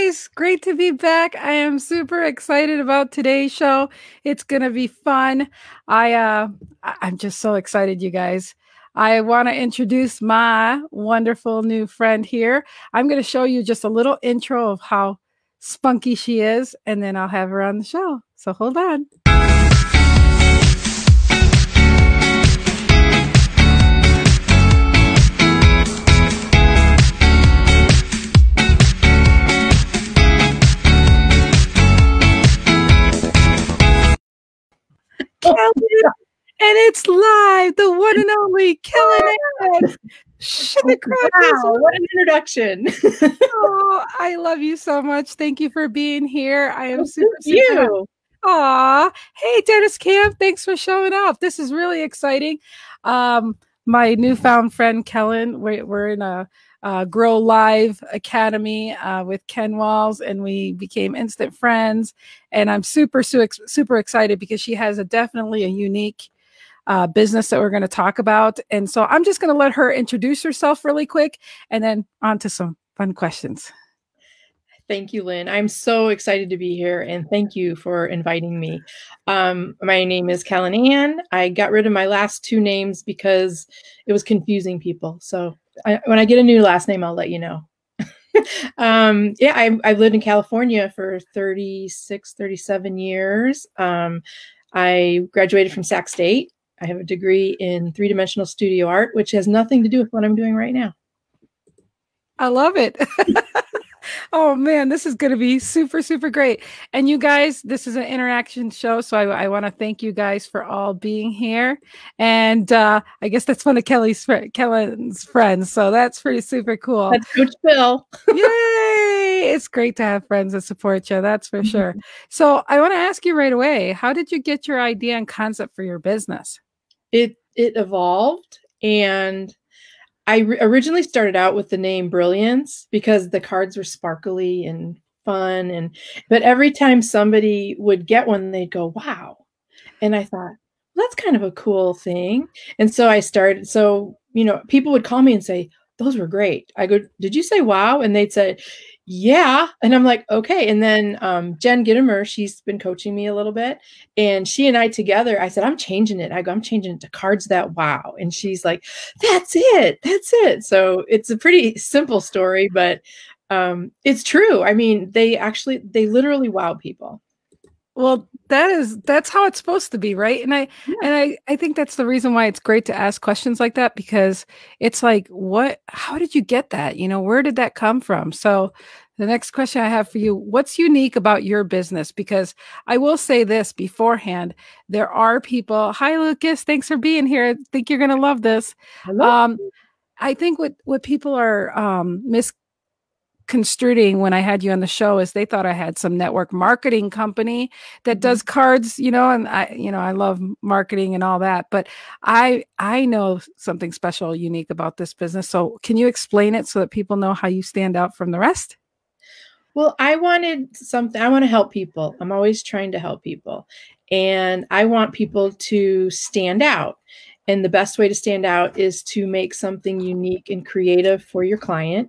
guys, great to be back. I am super excited about today's show. It's gonna be fun. I'm just so excited, you guys. I want to introduce my wonderful new friend here. I'm going to show you just a little intro of how spunky she is, and then I'll have her on the show. So hold on. Kellen, and it's live, the one and only Kellen Ann. Wow, what an introduction. Oh, I love you so much. Thank you for being here. I am super happy. Aw, hey, Dennis Camp, thanks for showing up. This is really exciting. My newfound friend Kellen, we're in a Grow Live Academy with Ken Walls, and we became instant friends. And I'm super excited because she has definitely a unique business that we're going to talk about. And so I'm just going to let her introduce herself really quick and then on to some fun questions. Thank you, Lynn. I'm so excited to be here, and thank you for inviting me. My name is Kellen Ann. I got rid of my last two names because it was confusing people. So when I get a new last name, I'll let you know. Yeah, I've lived in California for 37 years. I graduated from Sac State. I have a degree in three-dimensional studio art, which has nothing to do with what I'm doing right now. I love it. Oh man, this is going to be super great. And you guys, this is an interaction show, so I want to thank you guys for all being here. And I guess that's one of Kellen's friends, so that's pretty super cool. That's Coach Phil. Yay! It's great to have friends that support you, that's for sure. So I want to ask you right away, how did you get your idea and concept for your business? It evolved, and I originally started out with the name Brilliance because the cards were sparkly and fun. But every time somebody would get one, they'd go, wow. And I thought, well, that's kind of a cool thing. And so I started, people would call me and say, those were great. I go, did you say wow? And they'd say, yeah. And I'm like, okay. And then Jen Gittimer, she's been coaching me a little bit. And she and I together, I said, I'm changing it. I go, I'm changing it to cards that wow. And she's like, that's it. That's it. So it's a pretty simple story, but it's true. I mean, they literally wow people. Well, that's how it's supposed to be, right? And I think that's the reason why it's great to ask questions like that, because it's like, how did you get that? Where did that come from? So the next question I have for you, what's unique about your business? Because I will say this beforehand, there are people, hi Lucas, thanks for being here. I think you're going to love this. I think what people are misconstruing when I had you on the show is they thought I had some network marketing company that does cards, and I love marketing and all that, but I know something special, unique about this business. So can you explain it so that people know how you stand out from the rest? Well, I want to help people. I'm always trying to help people, and I want people to stand out. And the best way to stand out is to make something unique and creative for your client.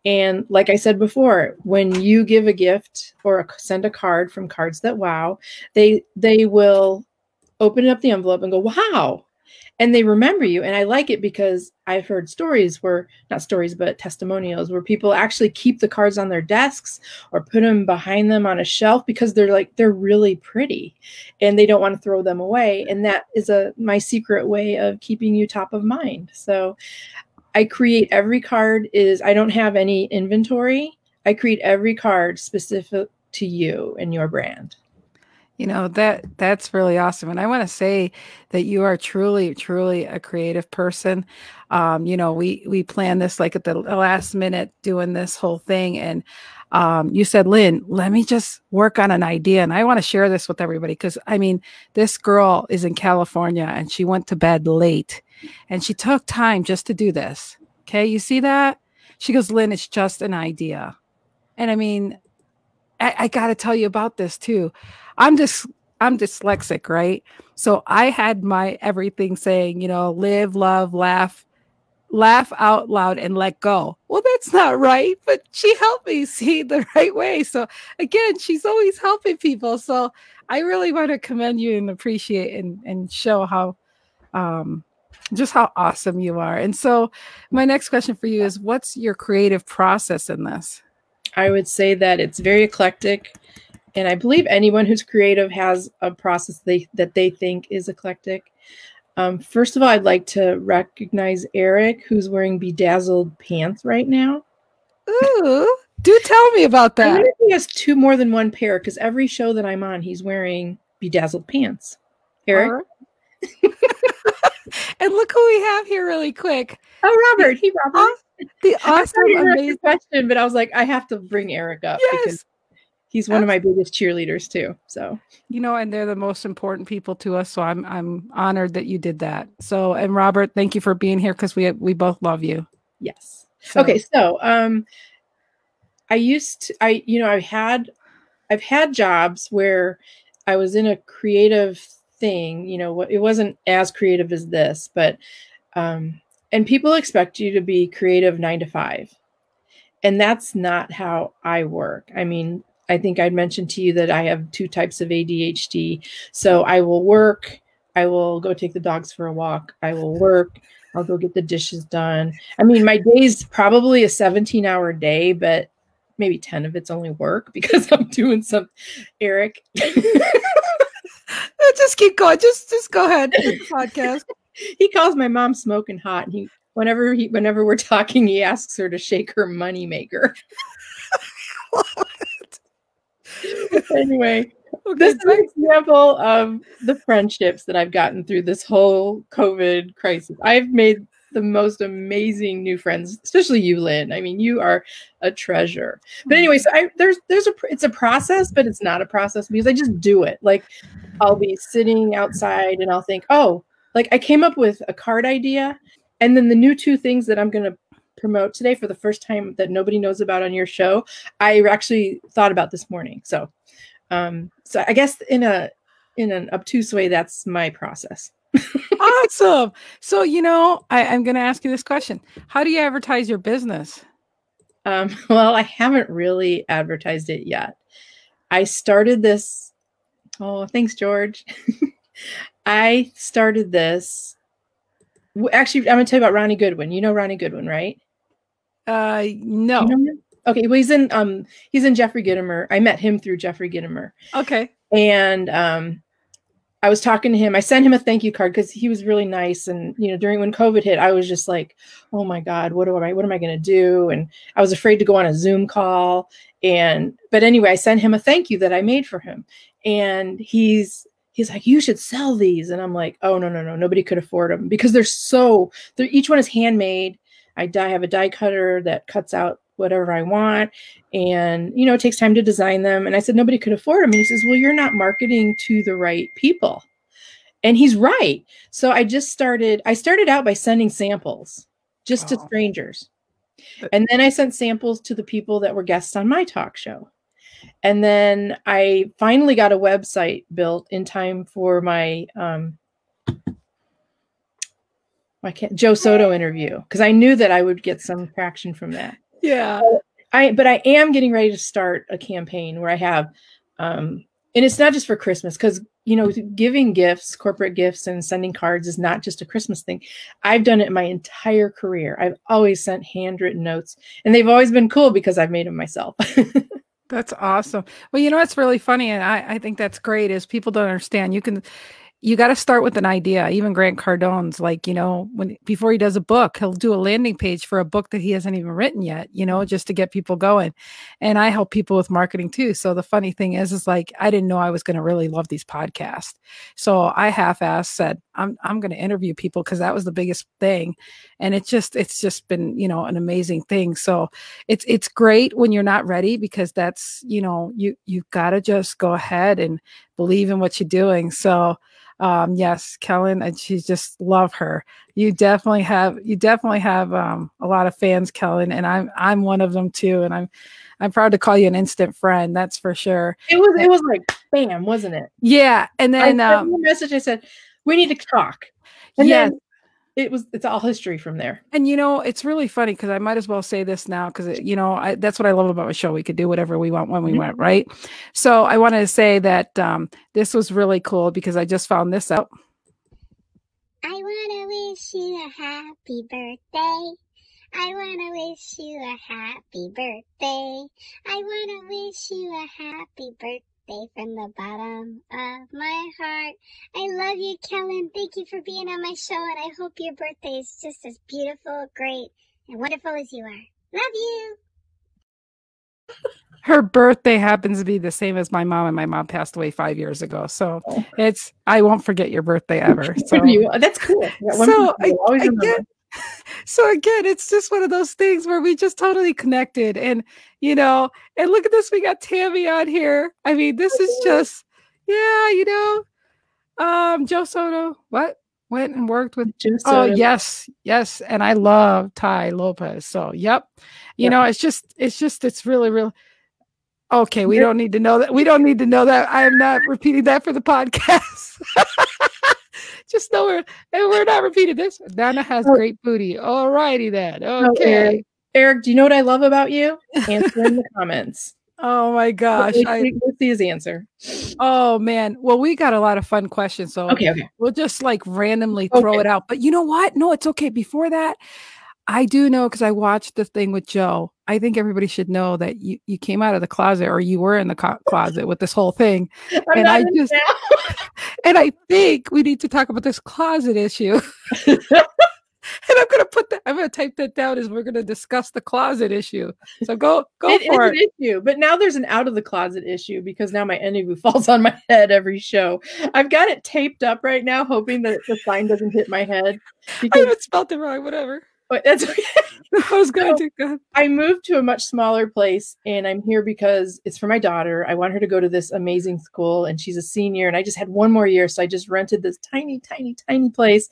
And like I said before, when you give a gift or send a card from Cards That Wow, they will open up the envelope and go, wow. And they remember you. And I like it because I've heard stories not stories, but testimonials where people actually keep the cards on their desks or put them behind them on a shelf because they're really pretty and they don't want to throw them away. And that is my secret way of keeping you top of mind. So I create every card I don't have any inventory. I create every card specific to you and your brand. That's really awesome. And I want to say that you are truly a creative person. We planned this like at the last minute doing this whole thing. And you said, Lynn, let me just work on an idea. And I want to share this with everybody because, this girl is in California and she went to bed late and she took time just to do this. Okay. You see that? She goes, Lynn, it's just an idea. And I got to tell you about this too. I'm dyslexic, right? So I had my everything saying, live, love, laugh, laugh out loud and let go. Well, that's not right, but she helped me see the right way. So again, she's always helping people. So I really want to commend you and appreciate and show how just how awesome you are. And so my next question for you is, what's your creative process in this? I would say that it's very eclectic. And I believe anyone who's creative has a process that they think is eclectic. First of all, I'd like to recognize Eric, who's wearing bedazzled pants right now. Ooh, do tell me about that. I wonder if he has two more than one pair, because every show that I'm on, he's wearing bedazzled pants. Eric? Right. And look who we have here really quick. Oh, Robert. Hey, Robert. The awesome, amazing question, but I was like, I have to bring Eric up because he's one of my biggest cheerleaders too. So, and they're the most important people to us. So I'm honored that you did that. So, and Robert, thank you for being here, because we both love you. Yes. So. Okay. So, I've had jobs where I was in a creative thing, it wasn't as creative as this, but, and people expect you to be creative 9 to 5. And that's not how I work. I mean, I think I'd mentioned to you that I have 2 types of ADHD. So I will work, I will go take the dogs for a walk, I will work, I'll go get the dishes done. I mean, my day's probably a 17-hour day, but maybe 10 of it's only work because I'm doing some, Eric. Just keep going. Just go ahead. Podcast. He calls my mom smoking hot, and whenever we're talking, he asks her to shake her money maker. Anyway, this is an example of the friendships that I've gotten through this whole COVID crisis. I've made the most amazing new friends, especially you, Lynn. I mean, you are a treasure. But anyway, so it's a process, but it's not a process because I just do it. Like, I'll be sitting outside and I'll think, oh, like I came up with a card idea, and then the new 2 things that I'm going to promote today for the first time that nobody knows about on your show, I actually thought about this morning. So I guess in an obtuse way, that's my process. Awesome. So, I'm going to ask you this question. How do you advertise your business? Well, I haven't really advertised it yet. I started this. Oh, thanks, George. I started this. Actually, I'm going to tell you about Ronnie Goodwin. You know Ronnie Goodwin, right? No. You know him? Okay. Well, he's in Jeffrey Gitomer. I met him through Jeffrey Gitomer. Okay. And I was talking to him. I sent him a thank you card because he was really nice. And, during when COVID hit, I was just like, oh my God, what am I going to do? And I was afraid to go on a Zoom call. But anyway, I sent him a thank you that I made for him. And he's like, you should sell these. And I'm like, oh, no, nobody could afford them because each one is handmade. I have a die cutter that cuts out whatever I want. And, it takes time to design them. And I said, nobody could afford them. And he says, well, you're not marketing to the right people. And he's right. So I started out by sending samples just to strangers. And then I sent samples to the people that were guests on my talk show. And then I finally got a website built in time for my Joe Soto interview, because I knew that I would get some traction from that. Yeah. But I am getting ready to start a campaign where I have, and it's not just for Christmas, because, giving gifts, corporate gifts and sending cards is not just a Christmas thing. I've done it my entire career. I've always sent handwritten notes, and they've always been cool because I've made them myself. That's awesome. Well, what's really funny, and I think that's great, is people don't understand. You got to start with an idea. Even Grant Cardone's like, before he does a book, he'll do a landing page for a book that he hasn't even written yet, just to get people going. And I help people with marketing too. So the funny thing is like, I didn't know I was going to really love these podcasts. So I half-assed said, I'm going to interview people because that was the biggest thing. And it's just been, an amazing thing. So it's great when you're not ready, because that's, you've got to just go ahead and believe in what you're doing. So yes, Kellen, and she just love her. You definitely have a lot of fans, Kellen, and I'm one of them too. And I'm proud to call you an instant friend. That's for sure. It was like bam, wasn't it? Yeah. And then I sent you a message. I said, we need to talk. And yes. then it's all history from there. And it's really funny because I might as well say this now because that's what I love about my show. We could do whatever we want when we want, right? So I wanted to say that this was really cool because I just found this out. I want to wish you a happy birthday. I want to wish you a happy birthday. I want to wish you a happy birthday from the bottom of my heart. I love you, Kellen. Thank you for being on my show, and I hope your birthday is just as beautiful, great, and wonderful as you are. Love you. Her birthday happens to be the same as my mom, and my mom passed away 5 years ago. So I won't forget your birthday ever. So that's cool. So again, it's just one of those things where we just totally connected. And, and look at this. We got Tammy on here. I mean, this is just, Joe Soto, what? Went and worked with Joe Soto. Oh, yes. And I love Ty Lopez. So, it's really, really. Okay, we don't need to know that. We don't need to know that. I am not repeating that for the podcast. Just know we're not repeating this. Donna has great booty. All righty then. Okay. Eric, do you know what I love about you? Answer in the comments. Oh my gosh. Let's see his answer. Oh man. Well, we got a lot of fun questions. So we'll just randomly throw it out. But you know what? No, it's okay. Before that, I do know because I watched the thing with Joe. I think everybody should know that you came out of the closet, or you were in the closet with this whole thing. And I think we need to talk about this closet issue. And I'm going to type that down as we're going to discuss the closet issue. So go for it. It's an issue, but now there's an out of the closet issue because now my Enneagram falls on my head every show. I've got it taped up right now, hoping that the sign doesn't hit my head. I haven't spelled it wrong, whatever. But that's okay. I was going to go. I moved to a much smaller place, and I'm here because it's for my daughter. I want her to go to this amazing school, and she's a senior, and I just had one more year, so I just rented this tiny, tiny, tiny place.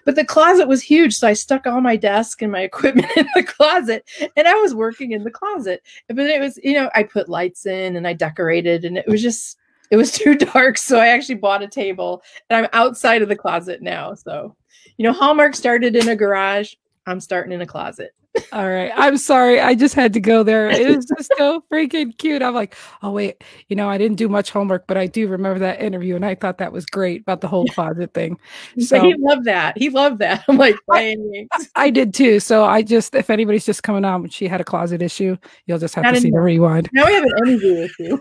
But the closet was huge, so I stuck all my desk and my equipment in the closet, and I was working in the closet. But it was, I put lights in, and I decorated, and it was too dark, so I actually bought a table, and I'm outside of the closet now. So, Hallmark started in a garage. I'm starting in a closet. All right. I'm sorry. I just had to go there. It was just so freaking cute. I'm like, oh, wait, I didn't do much homework, but I do remember that interview. And I thought that was great about the whole closet thing. So he loved that. I'm like, I did too. So if anybody's just coming on, she had a closet issue, you'll just have to see the rewind. Now we have an interview issue.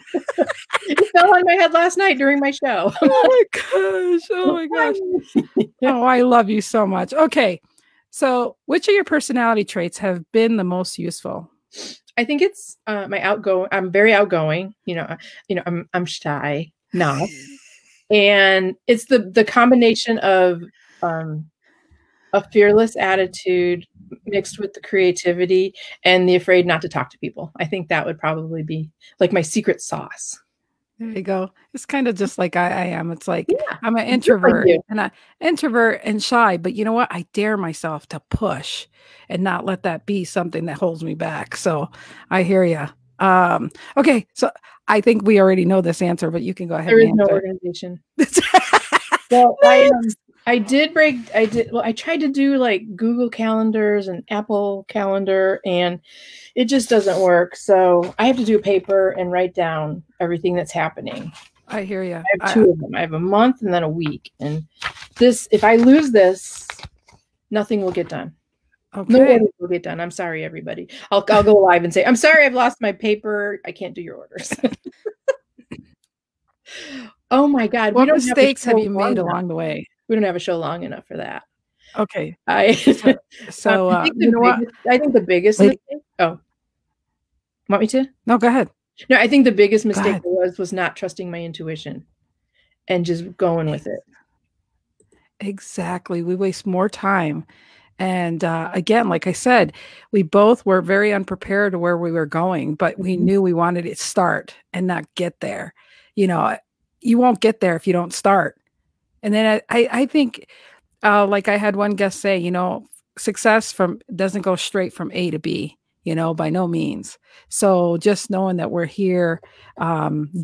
It fell on my head last night during my show. Oh my gosh. Oh, I love you so much. Okay. So, which of your personality traits have been the most useful? I think it's my outgoing. I'm very outgoing. I'm shy now, and it's the combination of a fearless attitude mixed with the creativity and the afraid not to talk to people. I think that would probably be like my secret sauce. There you go. It's kind of just like I am. It's like I'm an introvert and shy, but you know what? I dare myself to push and not let that be something that holds me back. So I hear you. Okay. So I think we already know this answer, but you can go ahead. There is no organization. Well, I tried to do like Google calendars and Apple Calendar, and it just doesn't work. So I have to do paper and write down everything that's happening. I hear you. I have two of them. I have a month and then a week. And if I lose this, nothing will get done. Okay. No orders will get done. I'm sorry, everybody. I'll go live and say, I'm sorry, I've lost my paper. I can't do your orders. Oh my God. What mistakes have you made along the way? We don't have a show long enough for that. Okay. I think the biggest mistake. Oh, want me to? No, go ahead. No, I think the biggest mistake was not trusting my intuition and just going with it. Exactly. We waste more time. And again, like I said, we both were very unprepared to where we were going, but we knew we wanted to start and not get there. You won't get there if you don't start. And then I think, like I had one guest say, success doesn't go straight from A to B, by no means. So just knowing that we're here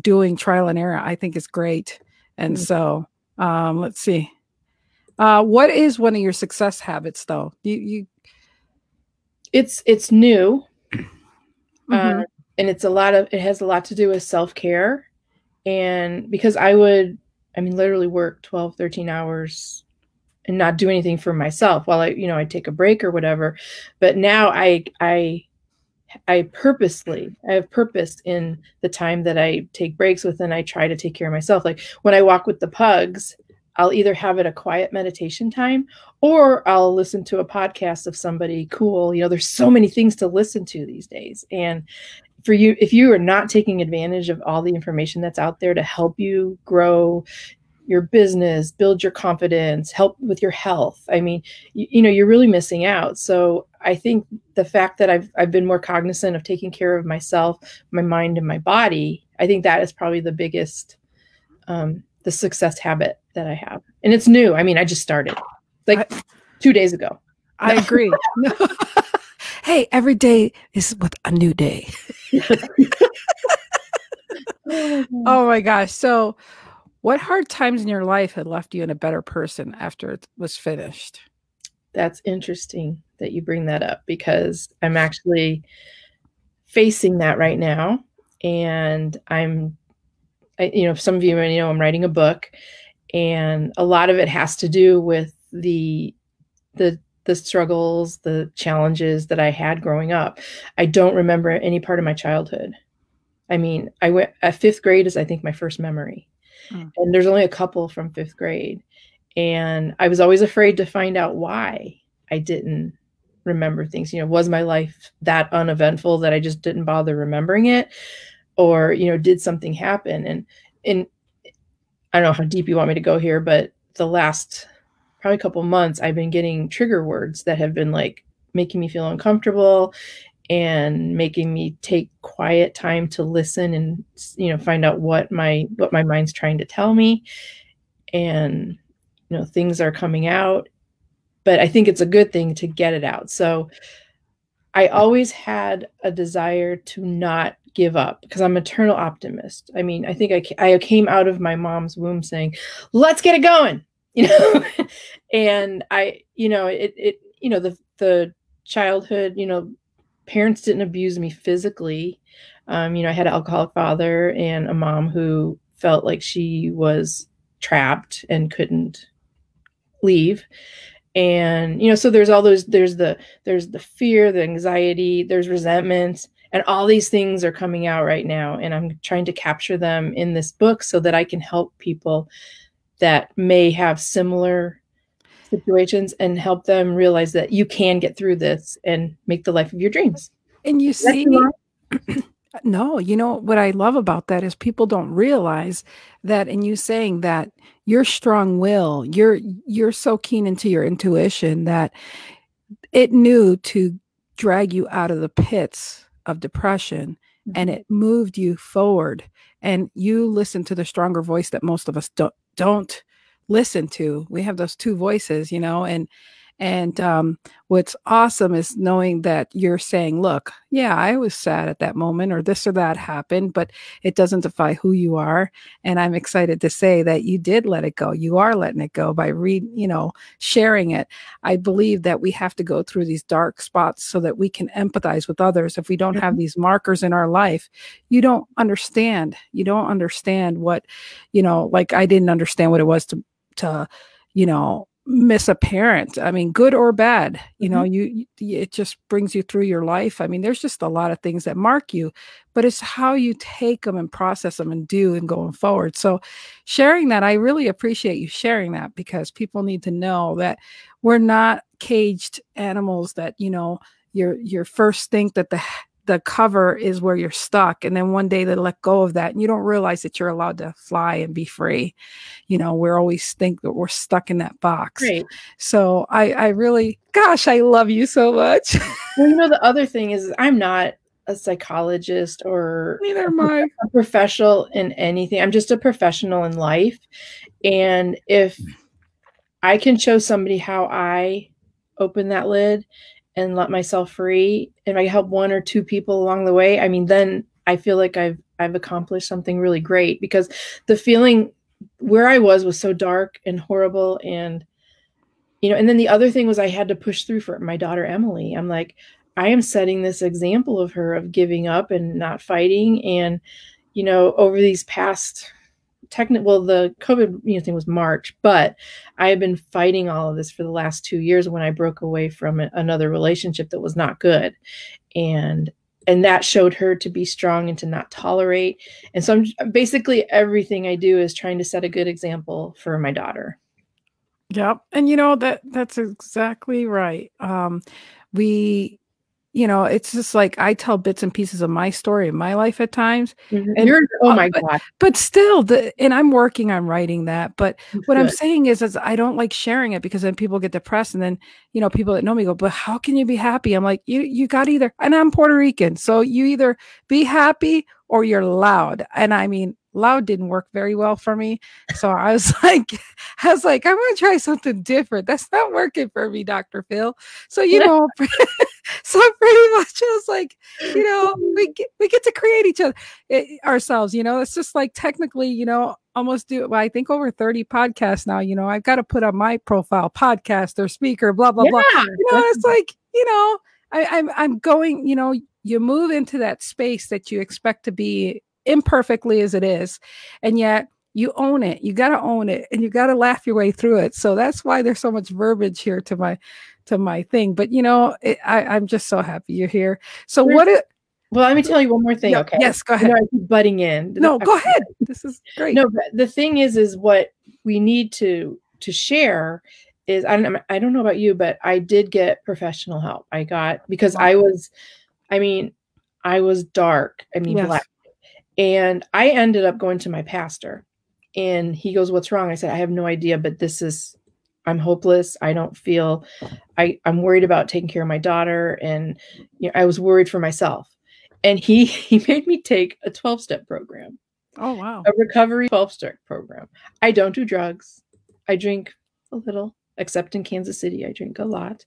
doing trial and error, I think is great. And so let's see. What is one of your success habits, though? It's new, Mm-hmm. and it has a lot to do with self-care. And because literally work 12, 13 hours and not do anything for myself while I take a break or whatever. But now I have purpose in the time that I take breaks with, and I try to take care of myself. Like when I walk with the pugs, I'll either have it a quiet meditation time, or I'll listen to a podcast of somebody cool. There's so many things to listen to these days. And for you, if you are not taking advantage of all the information that's out there to help you grow your business, build your confidence, help with your health, I mean, you're really missing out. So I think the fact that I've been more cognizant of taking care of myself, my mind, and my body, I think that is probably the biggest, the success habit that I have. And it's new. I mean, I just started 2 days ago. I agree. Hey, every day is with a new day. Oh my gosh. So what hard times in your life had left you in a better person after it was finished? That's interesting that you bring that up, because I'm actually facing that right now. And some of you may know I'm writing a book, and a lot of it has to do with the struggles, the challenges that I had growing up. I don't remember any part of my childhood. I mean, fifth grade is, I think, my first memory. And there's only a couple from fifth grade. And I was always afraid to find out why I didn't remember things. Was my life that uneventful that I just didn't bother remembering it? Or, did something happen? And I don't know how deep you want me to go here, but the last probably couple months, I've been getting trigger words that have been like making me feel uncomfortable and making me take quiet time to listen and, find out what my mind's trying to tell me. And, things are coming out, but I think it's a good thing to get it out. So I always had a desire to not give up, because I'm an eternal optimist. I mean, I think I came out of my mom's womb saying, let's get it going, and the childhood, parents didn't abuse me physically. I had an alcoholic father and a mom who felt like she was trapped and couldn't leave. And, so there's the fear, the anxiety, there's resentment, and all these things are coming out right now. And I'm trying to capture them in this book so that I can help people that may have similar situations and help them realize that you can get through this and make the life of your dreams. And you see, no, what I love about that is people don't realize that, and you saying that your strong will, you're so keen into your intuition that it knew to drag you out of the pits of depression, and it moved you forward, and you listen to the stronger voice that most of us don't listen to. We have those two voices, and what's awesome is knowing that you're saying, look, yeah, I was sad at that moment, or this or that happened, but it doesn't define who you are. And I'm excited to say that you did let it go. You are letting it go by sharing it. I believe that we have to go through these dark spots so that we can empathize with others. If we don't have these markers in our life, you don't understand. You don't understand what, like I didn't understand what it was to miss a parent. I mean, good or bad, it just brings you through your life. I mean, there's just a lot of things that mark you, but it's how you take them and process them and do and going forward. So sharing that, I really appreciate you sharing that, because people need to know that we're not caged animals that, your first think that the cover is where you're stuck. And then one day they let go of that and you don't realize that you're allowed to fly and be free. We're always think that we're stuck in that box. Right. So I really, gosh, I love you so much. Well, the other thing is I'm not a psychologist or neither am I a professional in anything. I'm just a professional in life. And if I can show somebody how I open that lid and let myself free, and I help one or two people along the way, I mean, then I feel like I've accomplished something really great, because the feeling where I was so dark and horrible, and and then the other thing was I had to push through for my daughter, Emily. I'm like, I am setting this example of her of giving up and not fighting. And, over these past the COVID thing was March, but I have been fighting all of this for the last 2 years when I broke away from another relationship that was not good. And that showed her to be strong and to not tolerate. And so basically everything I do is trying to set a good example for my daughter. Yep. And that's exactly right. We, it's just like I tell bits and pieces of my story in my life at times. And my God. But still and I'm working on writing that. But what I'm saying is I don't like sharing it because then people get depressed. And then, people that know me go, but how can you be happy? I'm like, you got either, and I'm Puerto Rican. So you either be happy or you're loud. And I mean, loud didn't work very well for me. So I was like, I'm going to try something different. That's not working for me, Dr. Phil. So, so pretty much I was like, we get to create each other ourselves, it's just like technically, almost I think over 30 podcasts now, I've got to put on my profile podcaster, speaker, blah, blah, blah. It's like, I'm going, you move into that space that you expect to be imperfectly as it is, and yet you own it. You got to own it, and you got to laugh your way through it. So that's why there's so much verbiage here to my thing. But I'm just so happy you're here. So well, let me tell you one more thing. Okay. Yes, go ahead. I keep butting in. No, go ahead. This is great. No, but the thing is what we need to share is I don't know about you, but I did get professional help. Because I was dark. Yes. Black. And I ended up going to my pastor, and he goes, "What's wrong?" I said, "I have no idea, but I'm hopeless. I don't feel, I'm worried about taking care of my daughter." And, I was worried for myself. And he made me take a 12-step program. Oh, wow. A recovery 12-step program. I don't do drugs. I drink a little, except in Kansas City. I drink a lot.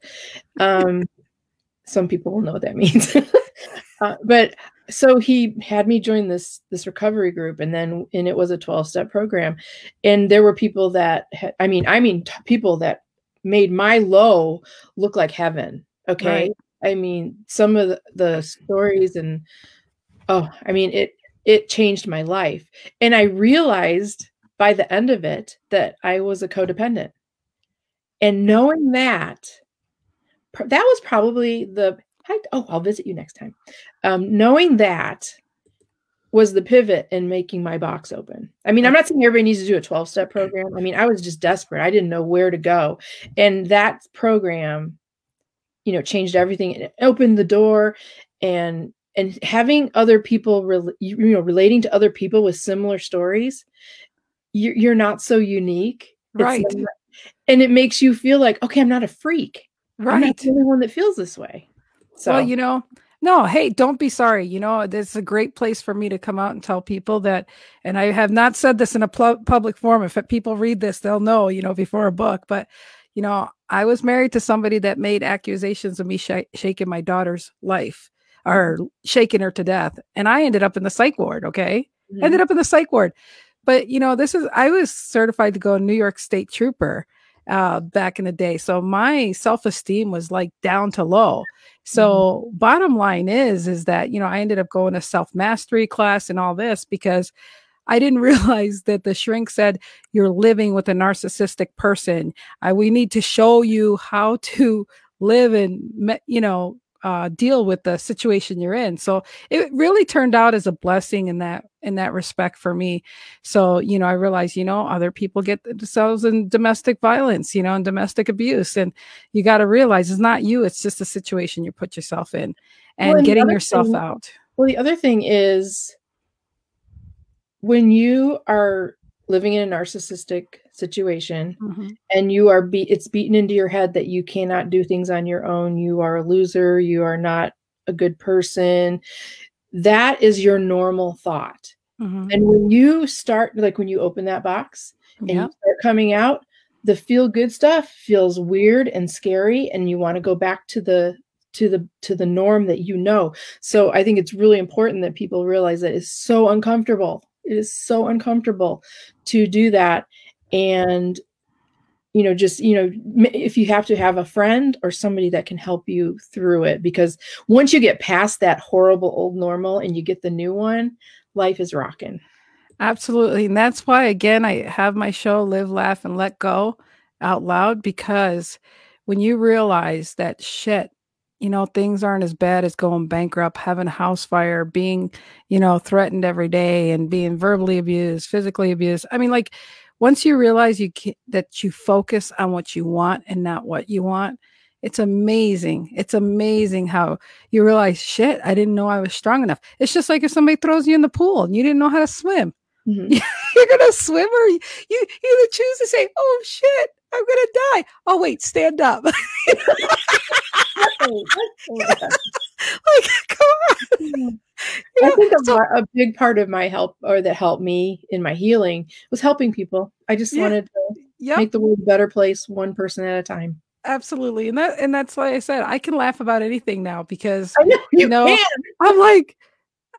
Some people will know what that means. But so he had me join this recovery group, and it was a 12-step program. And there were people that people that made my low look like heaven. Okay. Right. Some of the stories and it changed my life. And I realized by the end of it that I was a codependent. And knowing that was probably I'll visit you next time. Knowing that was the pivot in making my box open. I'm not saying everybody needs to do a 12-step program. I was just desperate. I didn't know where to go. And that program, changed everything. It opened the door, and having other people, relating to other people with similar stories, you're not so unique. Right. And it makes you feel like, okay, I'm not a freak. Right. I'm not the only one that feels this way. So, well, no, hey, don't be sorry. This is a great place for me to come out and tell people that, and I have not said this in a public forum. If people read this, they'll know, before a book, but, I was married to somebody that made accusations of me shaking my daughter's life or shaking her to death. And I ended up in the psych ward. Okay. Mm-hmm. Ended up in the psych ward. But, I was certified to go New York State Trooper back in the day. So my self-esteem was like down to low. So bottom line is that, I ended up going to self-mastery class and all this because I didn't realize that the shrink said, you're living with a narcissistic person. We need to show you how to live and, deal with the situation you're in. So it really turned out as a blessing in that respect for me. So, I realized, other people get themselves in domestic violence, and domestic abuse. And you got to realize it's not you. It's just a situation you put yourself in and getting yourself out. Well, the other thing is when you are living in a narcissistic situation and you are it's beaten into your head that you cannot do things on your own. You are a loser. You are not a good person. That is your normal thought. And when you start, like when you open that box and you start coming out, the feel good stuff feels weird and scary. And you want to go back to the norm that So I think it's really important that people realize that it's so uncomfortable. It is so uncomfortable to do that. And, just, if you have to have a friend or somebody that can help you through it, because once you get past that horrible old normal and you get the new one, life is rocking. Absolutely. And that's why, again, I have my show, Live, Laugh, and Let Go out loud, because when you realize that shit, things aren't as bad as going bankrupt, having a house fire, being, threatened every day and being verbally abused, physically abused. I mean, like, once you realize that you focus on what you want and not what you want, it's amazing. It's amazing how you realize, shit, I didn't know I was strong enough. It's just like if somebody throws you in the pool and you didn't know how to swim. Mm-hmm. You're going to swim, or you either choose to say, oh, shit, I'm going to die. Oh, wait, stand up. Like, come on. I think a big part of my help, or that helped me in my healing, was helping people. I just wanted to make the world a better place, one person at a time. Absolutely. And that's why I said I can laugh about anything now, because you can.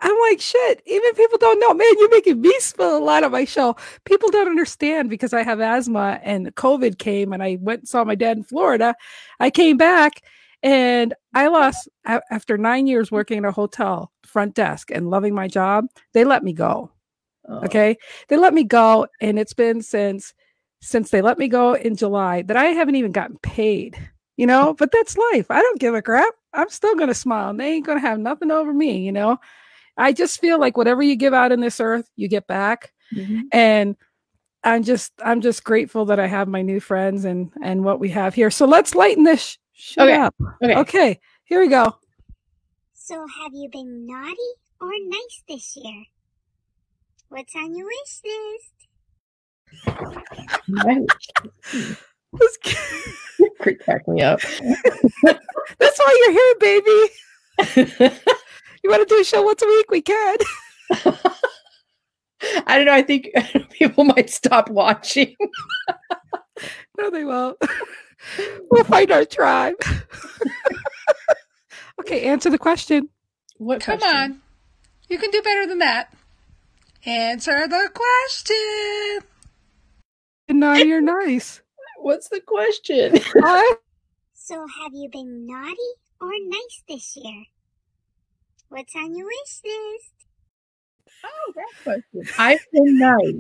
I'm like, shit, even people don't know, man, you're making me spill a lot on my show. People don't understand, because I have asthma and COVID came and I went and saw my dad in Florida. I came back and I lost, after 9 years working in a hotel front desk and loving my job, they let me go. Oh. Okay. They let me go. And it's been since they let me go in July that I haven't even gotten paid, but that's life. I don't give a crap. I'm still going to smile and they ain't going to have nothing over me. I just feel like whatever you give out in this earth, you get back. Mm-hmm. And I'm just grateful that I have my new friends and what we have here. So let's lighten this shit up. Okay, here we go. So have you been naughty or nice this year? What's on your wish list? Crack me up. That's why you're here, baby. You want to do a show once a week? We can. I don't know. I think people might stop watching. No, they won't. We'll find our tribe. Okay, answer the question. What Come question? on. You can do better than that. Answer the question. And now you're nice. What's the question? So have you been naughty or nice this year? What's on your wish list? Oh, that question. I've been nice.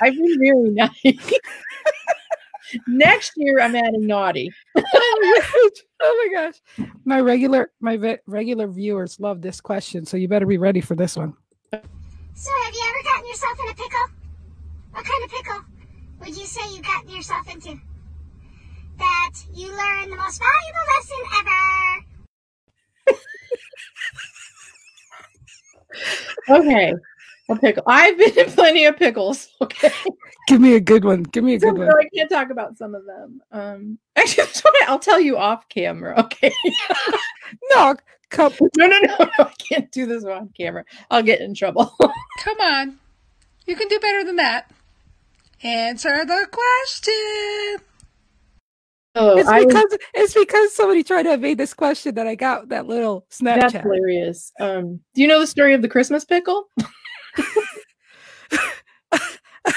I've been very nice. Next year, I'm adding naughty. Oh my gosh. My regular viewers love this question, so you better be ready for this one. So have you ever gotten yourself in a pickle? What kind of pickle would you say you gotten yourself into? That you learned the most valuable lesson ever. Okay, a pickle. I've been in plenty of pickles. Okay, give me a good one. I can't talk about some of them. Actually, I'll tell you off camera. Okay. No, no. I can't do this on camera. I'll get in trouble. Come on, you can do better than that. Answer the question. Oh, it's because somebody tried to evade this question that I got that little Snapchat. That's hilarious. Do you know the story of the Christmas pickle? I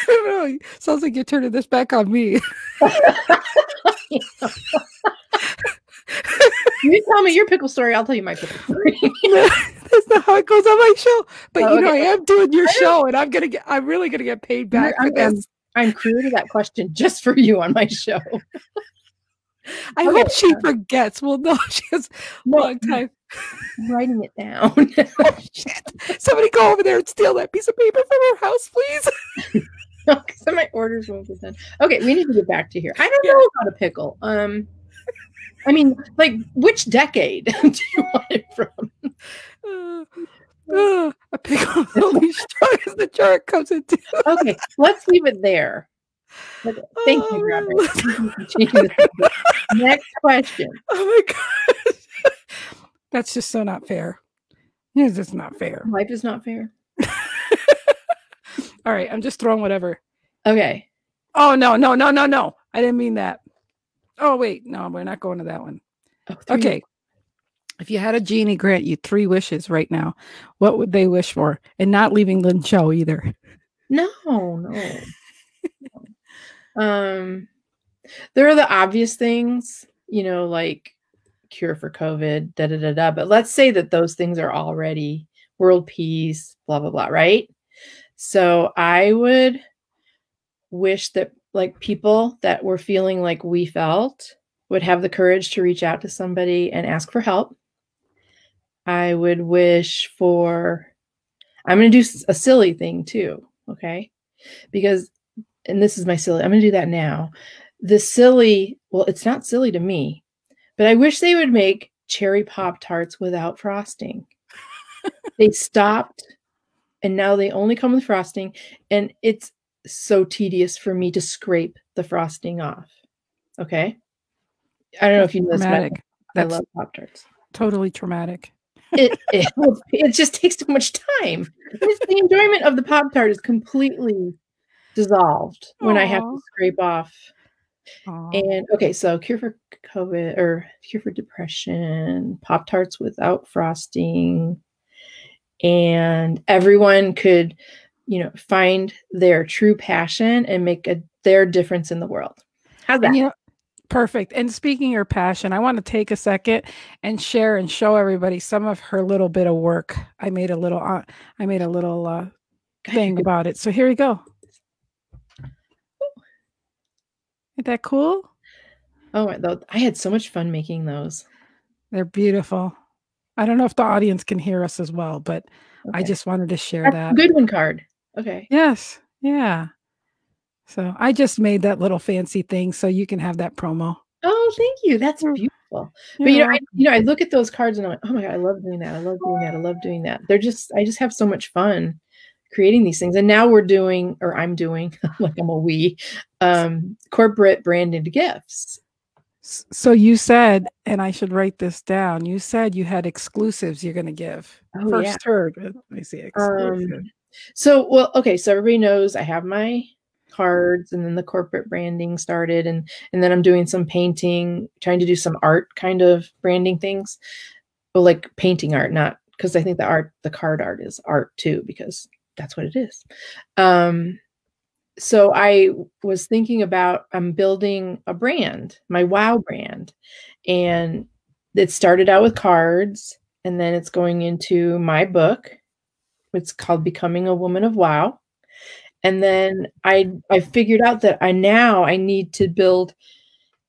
don't know. Sounds like you're turning this back on me. You tell me your pickle story, I'll tell you my pickle story. That's not how it goes on my show. But I am doing your show, and I'm really gonna get paid back for this. I'm creating that question just for you on my show. I hope she forgets. Well, no, she has a long time. I'm writing it down. Oh, shit. Somebody go over there and steal that piece of paper from her house, please. No, because my orders won't get done. Okay, we need to get back to here. I don't know about a pickle. I mean, like, which decade do you want it from? A pickle only strong as the jar it comes into. Okay, let's leave it there. Okay, thank you, Robert. Next question. Oh my gosh. That's just so not fair. It's just not fair. Life is not fair. All right, I'm just throwing whatever. Okay. Oh, no. I didn't mean that. Oh, wait. No, we're not going to that one. Okay. If you had a genie grant you 3 wishes right now, what would they wish for? And not leaving Lynn's show either. No. There are the obvious things, like cure for COVID, da da da da. But let's say that those things are already world peace, blah blah blah, right? So I would wish that like people that were feeling like we felt would have the courage to reach out to somebody and ask for help. I would wish for, I'm going to do a silly thing too, okay? Because, and this is my silly, I'm going to do that now. The silly, well, it's not silly to me, but I wish they would make cherry Pop-Tarts without frosting. They stopped, and now they only come with frosting, and it's so tedious for me to scrape the frosting off. Okay? I don't know if you know this, but I love Pop-Tarts. Totally traumatic. It just takes too much time. The enjoyment of the Pop-Tart is completely dissolved when I have to scrape off. And okay, so cure for COVID or cure for depression, Pop-Tarts without frosting, and everyone could, find their true passion and make their difference in the world. How's that? Perfect. And speaking of your passion, I want to take a second and share and show everybody some of her little bit of work. I made a little thing about it. So here we go. Isn't that cool? Oh, I had so much fun making those. They're beautiful. I don't know if the audience can hear us as well, but I just wanted to share that. Good one card. Okay. Yes. Yeah. So I just made that little fancy thing so you can have that promo. Oh, thank you. That's beautiful. But I look at those cards and I'm like, oh my God, I love doing that. I love doing that. I love doing that. I just have so much fun creating these things. And now I'm doing like I'm a we, corporate branded gifts. So you said, and I should write this down, you said you had exclusives you're going to give. First heard. Let me see. Exclusive. So everybody knows I have my cards, and then the corporate branding started, and then I'm doing some painting, trying to do some art kind of branding things. Well, like painting art, not because I think the card art is art too, because that's what it is. So I was thinking about, I'm building a brand, my WOW brand. And it started out with cards, and then it's going into my book. It's called Becoming a Woman of WOW. And then I figured out that I need to build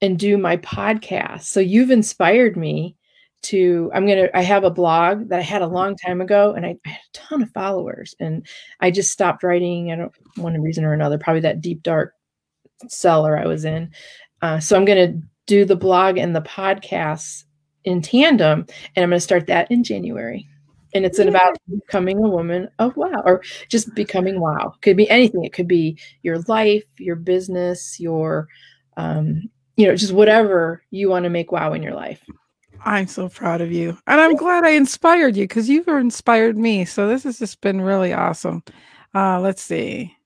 and do my podcast. So you've inspired me to, I have a blog that I had a long time ago, and I had a ton of followers, and I just stopped writing. I don't, one reason or another, probably that deep, dark cellar I was in. So I'm going to do the blog and the podcast in tandem, and I'm going to start that in January. And it's about becoming a woman of WOW, or just becoming WOW. Could be anything. It could be your life, your business, your, just whatever you want to make WOW in your life. I'm so proud of you. And I'm glad I inspired you, because you've inspired me. So this has just been really awesome. Let's see.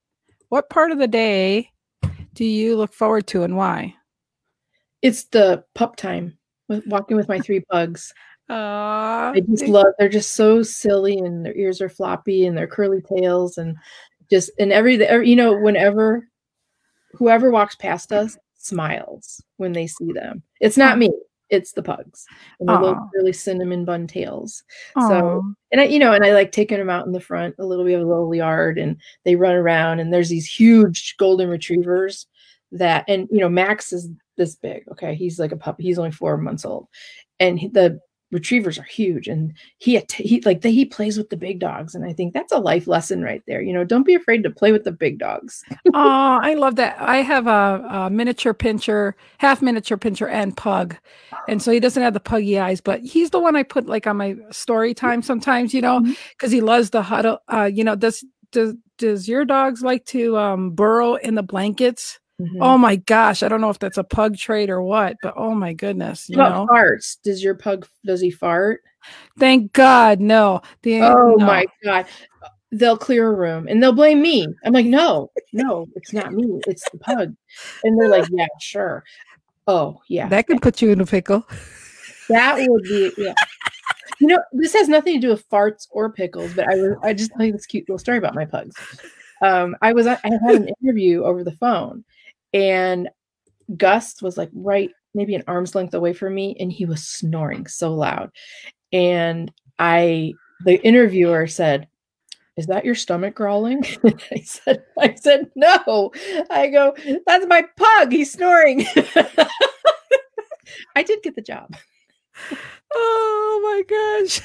What part of the day do you look forward to, and why? It's the pup time, walking with my 3 pugs. I just they're just so silly, and their ears are floppy, and their curly tails, and whenever whoever walks past us smiles when they see them. It's not me. It's the pugs, and their little curly cinnamon bun tails. So, and I like taking them out in the front a little. We have a little yard, and they run around, and there's these huge golden retrievers that, and Max is this big. Okay. He's like a puppy. He's only 4 months old, and the retrievers are huge, and he plays with the big dogs. And I think that's a life lesson right there. Don't be afraid to play with the big dogs. Oh, I love that. I have a miniature pincher, half miniature pincher and pug. And so he doesn't have the puggy eyes, but he's the one I put like on my story time sometimes, because he loves the huddle. Does your dogs like to burrow in the blankets? Mm-hmm. Oh my gosh. I don't know if that's a pug trait or what, but oh my goodness. Farts. Does he fart? Thank God. No. My God. They'll clear a room and they'll blame me. I'm like, no, it's not me. It's the pug. And they're like, yeah, sure. Oh yeah. That could put you in a pickle. That would be, yeah. This has nothing to do with farts or pickles, but I just tell you this cute little story about my pugs. I had an interview over the phone, and Gus was like right, maybe an arm's length away from me, and he was snoring so loud. And the interviewer said, "Is that your stomach growling?" I said, "No." I go, "That's my pug. He's snoring." I did get the job. Oh my gosh.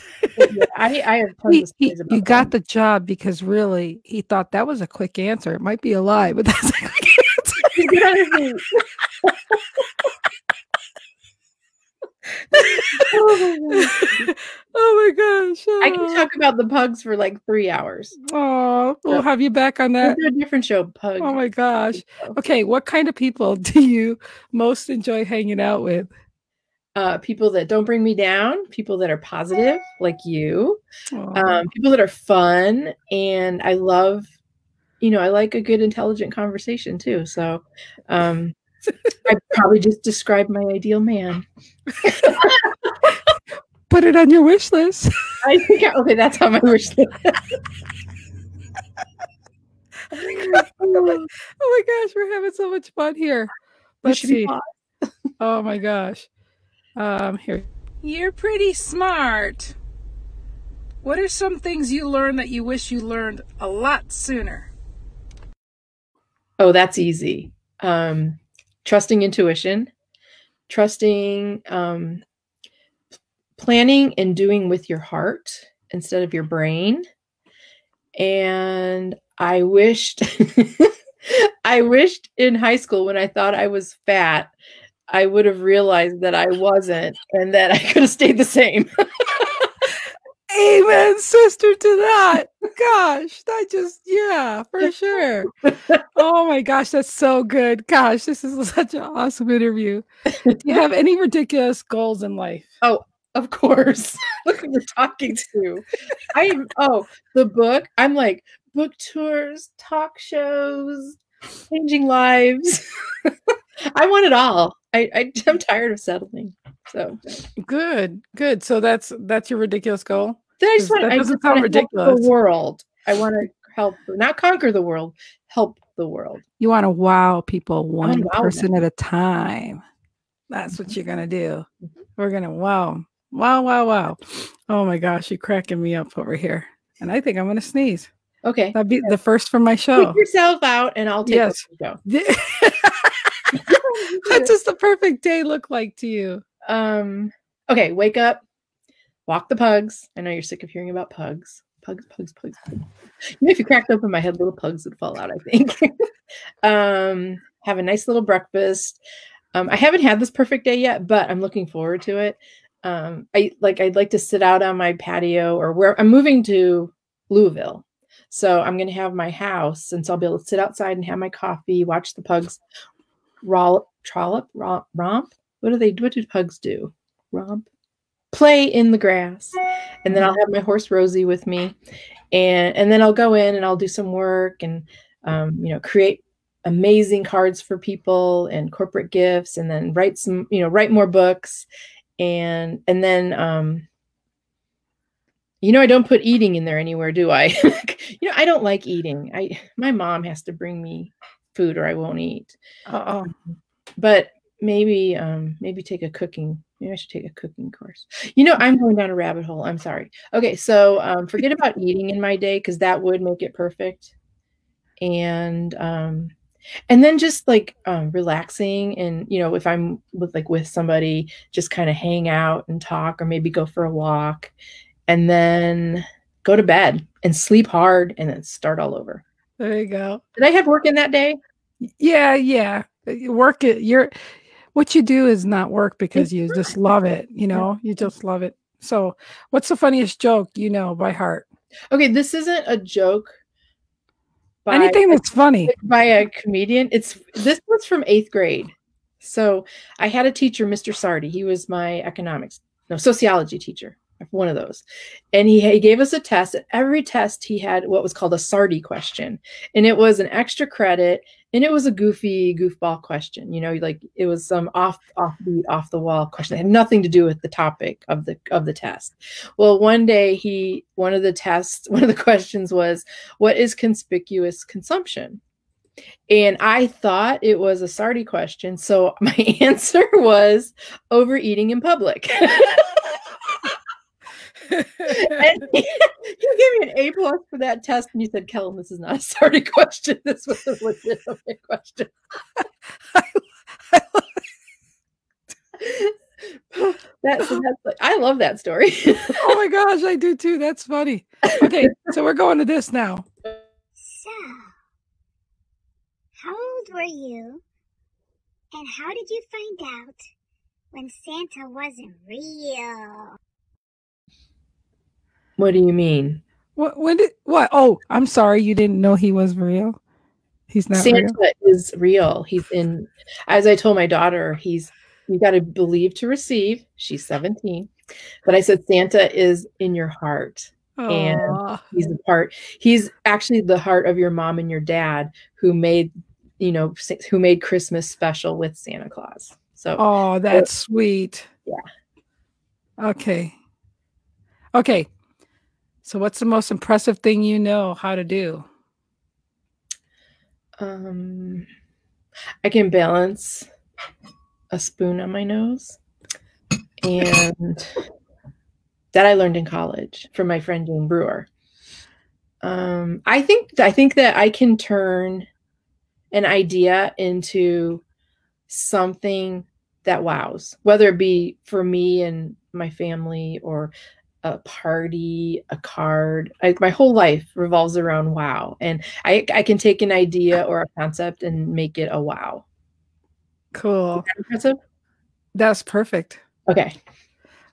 Yeah, I have tons of stories about you got the job because really he thought that was a quick answer. It might be a lie, but that's a quick answer. Oh my gosh. Oh. I can talk about the pugs for like 3 hours. Oh, we'll have you back on that. We'll do a different show, Pug. Oh my gosh. Okay, what kind of people do you most enjoy hanging out with? People that don't bring me down, people that are positive, like you, people that are fun, and I love, I like a good, intelligent conversation too. So I probably just described my ideal man. Put it on your wish list. I think, okay, that's on my wish list. Oh my gosh, we're having so much fun here. Let's see. Oh my gosh. Here. You're pretty smart. What are some things you learned that you wish you learned a lot sooner? Oh, that's easy. Trusting intuition, trusting, planning and doing with your heart instead of your brain. And I wished, I wished in high school when I thought I was fat, I would have realized that I wasn't and that I could have stayed the same. Amen, sister, to that. Gosh, yeah, for sure. Oh my gosh, that's so good. Gosh, this is such an awesome interview. Do you have any ridiculous goals in life? Oh, of course. Look who we're talking to. The book. I'm like, book tours, talk shows, changing lives. I want it all. I'm tired of settling. So good. So that's your ridiculous goal. That doesn't sound ridiculous. The world. I want to help, not conquer the world, help the world. You want to wow people one person at a time. That's what you're gonna do. We're gonna wow. Oh my gosh, you're cracking me up over here, and I think I'm gonna sneeze. Okay, that'd be the first for my show. Take yourself out, and I'll take the show. What does the perfect day look like to you? Okay, wake up, walk the pugs. I know you're sick of hearing about pugs. Pugs. If you cracked open my head, little pugs would fall out, I think. Have a nice little breakfast. I haven't had this perfect day yet, but I'm looking forward to it. I'd like to sit out on my patio, or where I'm moving to Louisville. So I'm going to have my house, and so I'll be able to sit outside and have my coffee, watch the pugs romp. What do pugs do? Romp, play in the grass. And then I'll have my horse Rosie with me, and then I'll go in and I'll do some work and create amazing cards for people and corporate gifts, and then write more books, and then I don't put eating in there anywhere, do I? I don't like eating. My mom has to bring me food or I won't eat. But maybe take a cooking. Maybe I should take a cooking course. I'm going down a rabbit hole. I'm sorry. Okay, so forget about eating in my day, because that would make it perfect. And then just relaxing, and if I'm with somebody, just kind of hang out and talk, or maybe go for a walk, and then go to bed and sleep hard, and then start all over. There you go. Did I have work in that day? Yeah. Work it. What you do is not work because you just love it. You just love it. So what's the funniest joke by heart? Okay, this isn't a joke. Anything that's funny by a comedian. This was from 8th grade. So I had a teacher, Mr. Sardi. He was my sociology teacher, one of those. And he gave us a test. At every test, he had what was called a Sardi question. And it was an extra credit. And it was a goofball question. It was some off the wall question. It had nothing to do with the topic of the test. Well, one day one of the questions was, what is conspicuous consumption? And I thought it was a Sardi question. So my answer was overeating in public. And you gave me an A+ for that test, and you said, Kellen, this is not a Sardi question. This was a legitimate question. I love that story. Oh my gosh, I do too. That's funny. Okay, so we're going to this now. So, how old were you? And how did you find out when Santa wasn't real? What do you mean? What? Oh, I'm sorry. You didn't know he was real? He's not Santa real? is real. He's in, as I told my daughter, you got to believe to receive. She's 17. But I said, Santa is in your heart. Aww. And he's actually the heart of your mom and your dad who made Christmas special with Santa Claus. So, oh, that's sweet. Yeah. Okay. So what's the most impressive thing you know how to do? I can balance a spoon on my nose, and that I learned in college from my friend Jane Brewer. I think that I can turn an idea into something that wows, whether it be for me and my family or a party, a card. My whole life revolves around wow. And I can take an idea or a concept and make it a wow. Cool. Is that impressive? That's perfect. Okay.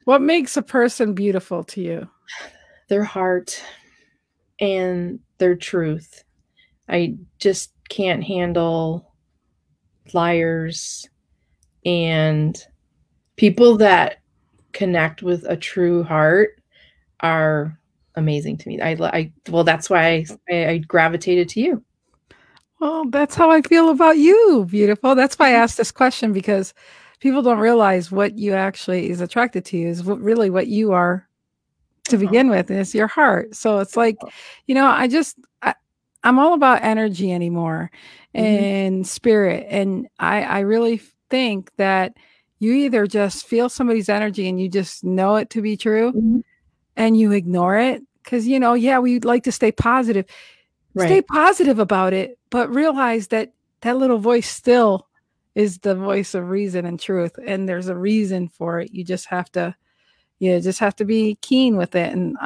What makes a person beautiful to you? Their heart and their truth. I just can't handle liars and people that connect with a true heart are amazing to me. Well, that's why I gravitated to you. Well, that's how I feel about you, beautiful. That's why I asked this question, because people don't realize what you actually is attracted to you is really what you are to begin with, and it's your heart. So it's like, I'm all about energy anymore and spirit. And I really think that you either just feel somebody's energy and you just know it to be true and you ignore it. Cause we'd like to stay positive, stay positive about it, but realize that that little voice still is the voice of reason and truth. And there's a reason for it. You just have to be keen with it. And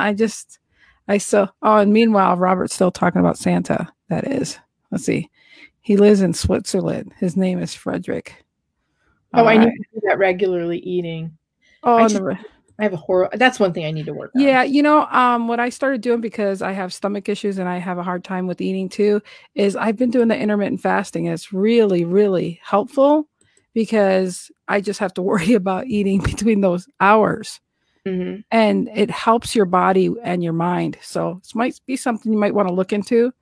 and meanwhile, Robert's still talking about Santa. That is, let's see. He lives in Switzerland. His name is Frederick. I need to do that regularly, eating. I have a horror. That's one thing I need to work on. Yeah. What I started doing, because I have stomach issues and I have a hard time with eating too, is I've been doing the intermittent fasting. And it's really, really helpful because I just have to worry about eating between those hours. And it helps your body and your mind. So it might be something you might want to look into.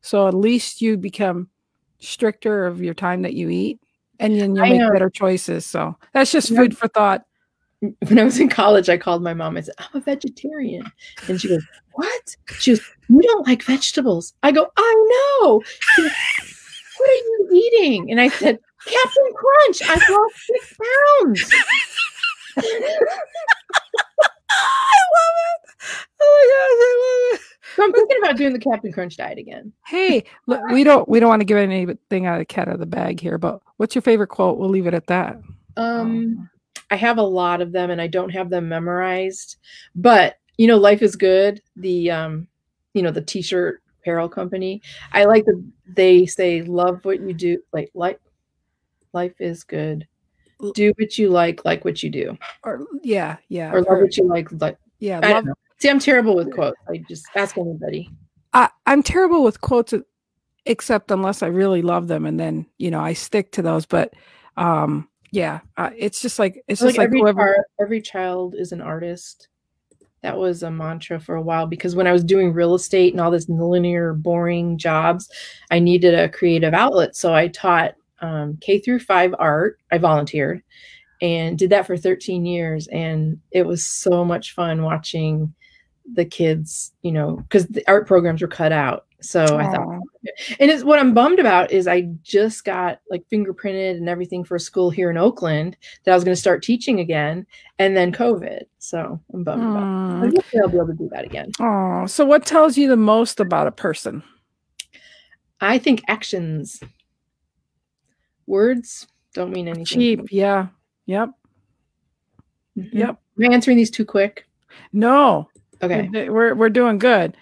So at least you become stricter of your time that you eat, and then you make better choices. So that's just food for thought. When I was in college, I called my mom. I said, I'm a vegetarian. And she goes, what? She goes, you don't like vegetables. I go, I know. She goes, what are you eating? And I said, Captain Crunch. I've lost 6 pounds. I love it. Oh my gosh, I love it. So I'm thinking about doing the Captain Crunch diet again. Hey, look, we don't want to give anything out of the cat out of the bag here, but what's your favorite quote? We'll leave it at that. I have a lot of them and I don't have them memorized, but Life is Good. The the t-shirt apparel company. I like they say, love what you do. Like life is good. Do what you like what you do. Or yeah. Or love what you like. Yeah. I don't know. See, I'm terrible with quotes. I just ask anybody. I'm terrible with quotes, except unless I really love them, and then I stick to those. But it's just like every child is an artist. That was a mantra for a while, because when I was doing real estate and all this linear, boring jobs, I needed a creative outlet. So I taught K-5 art. I volunteered and did that for 13 years. And it was so much fun watching the kids, you know, because the art programs were cut out. So I thought, Aw. and it's what I'm bummed about is I just got like fingerprinted and everything for a school here in Oakland that I was going to start teaching again, and then COVID. So I'm bummed about it. I guess I'll be able to do that again. Oh, so what tells you the most about a person? I think actions, words don't mean anything. Cheap, yeah. Yep. Yep. Am I answering these too quick? No. Okay. We're doing good.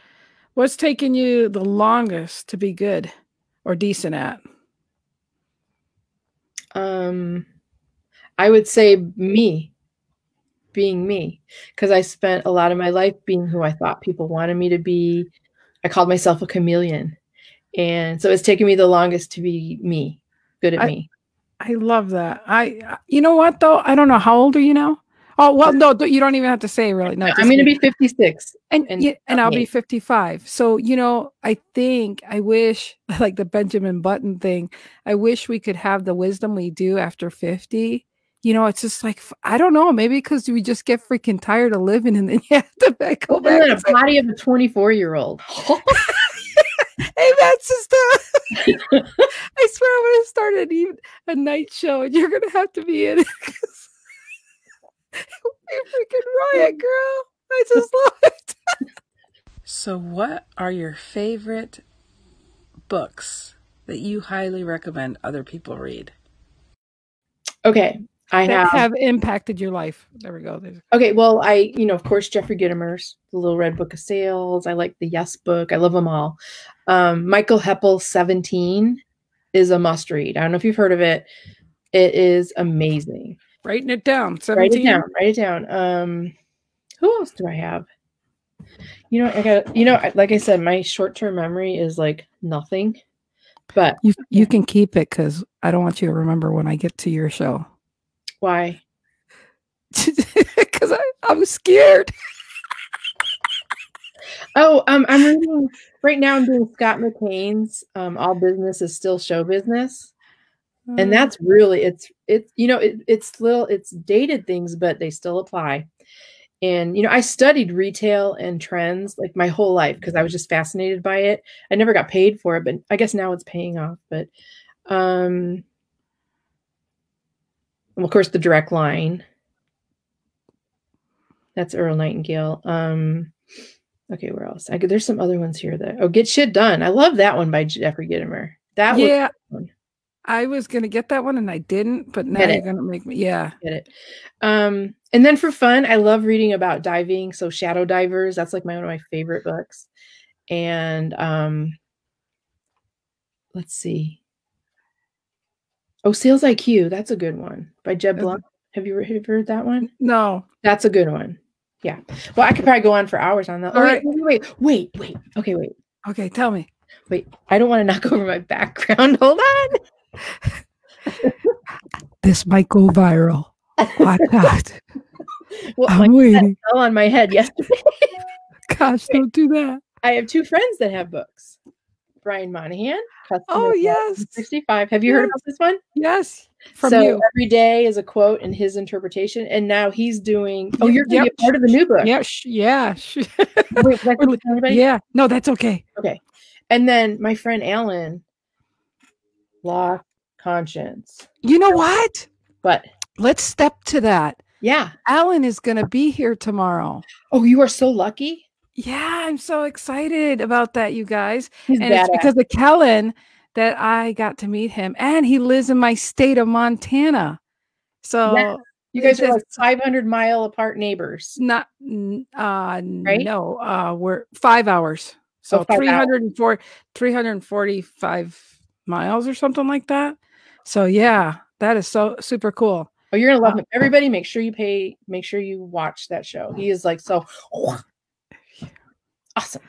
What's taking you the longest to be good or decent at? I would say being me, because I spent a lot of my life being who I thought people wanted me to be. I called myself a chameleon. And so it's taken me the longest to be me, good at me. I love that. You know what though? I don't know. How old are you now? Oh, well, no, you don't even have to say really. No, I'm going to be 56. And I'll be 55. So, you know, I wish, like the Benjamin Button thing, I wish we could have the wisdom we do after 50. You know, it's just like, I don't know, maybe because we just get freaking tired of living and then you have to go back. And then a body of a 24-year-old. Hey, that's just I swear I'm going to start a night show and you're going to have to be in it. You freaking riot, girl. I just love it. So what are your favorite books that you highly recommend other people read? Okay. That have impacted your life. There we go. Okay. Well, of course, Jeffrey Gitomer's The Little Red Book of Sales. I like the Yes book. I love them all. Michael Heppel's 17 is a must read. I don't know if you've heard of it. It is amazing. Writing it down. 17. Write it down. Who else do I have? Like I said, my short-term memory is like nothing, but you can keep it because I don't want you to remember when I get to your show. Why? Because I'm scared. Oh, I'm reading right now. I'm doing Scott McKain's All Business is Still Show Business. And that's really, it's dated things, but they still apply. And, I studied retail and trends like my whole life because I was just fascinated by it. I never got paid for it, but I guess now it's paying off. But, of course, The Direct Line. That's Earl Nightingale. Okay, where else? There's some other ones here Get Shit Done. I love that one by Jeffrey Gitomer. Yeah. I was going to get that one and I didn't, but now you're going to make me, get it. And then for fun, I love reading about diving. So Shadow Divers, that's like one of my favorite books. And let's see. Oh, Sales IQ, that's a good one by Jeb Blount. Have you heard that one? No. That's a good one. Yeah. Well, I could probably go on for hours on that. All right. Wait. Okay, wait. Okay, tell me. Wait, I don't want to knock over my background. Hold on. This might go viral. Watch out. Well, I'm waiting. Fell on my head yesterday. Gosh, don't do that. I have two friends that have books. Brian Monahan. Yes. 65. Have you heard about this one? Yes. From you. Every day is a quote and his interpretation. And now he's doing. Oh, you're going to be a part of the new book. Yeah. Wait, yeah. No, that's okay. Okay. And then my friend Alan, Law Conscience. You know what? What? Let's step to that. Yeah. Alan is going to be here tomorrow. Oh, you are so lucky. Yeah, I'm so excited about that, you guys. He's and it's because of Kellen that I got to meet him. And he lives in my state of Montana. So you guys are like 500-mile apart neighbors. Not right? No, we're 5 hours. So 345 miles or something like that. So yeah, that is so super cool. Oh, you're gonna love him. Everybody, make sure you watch that show. He is like so awesome.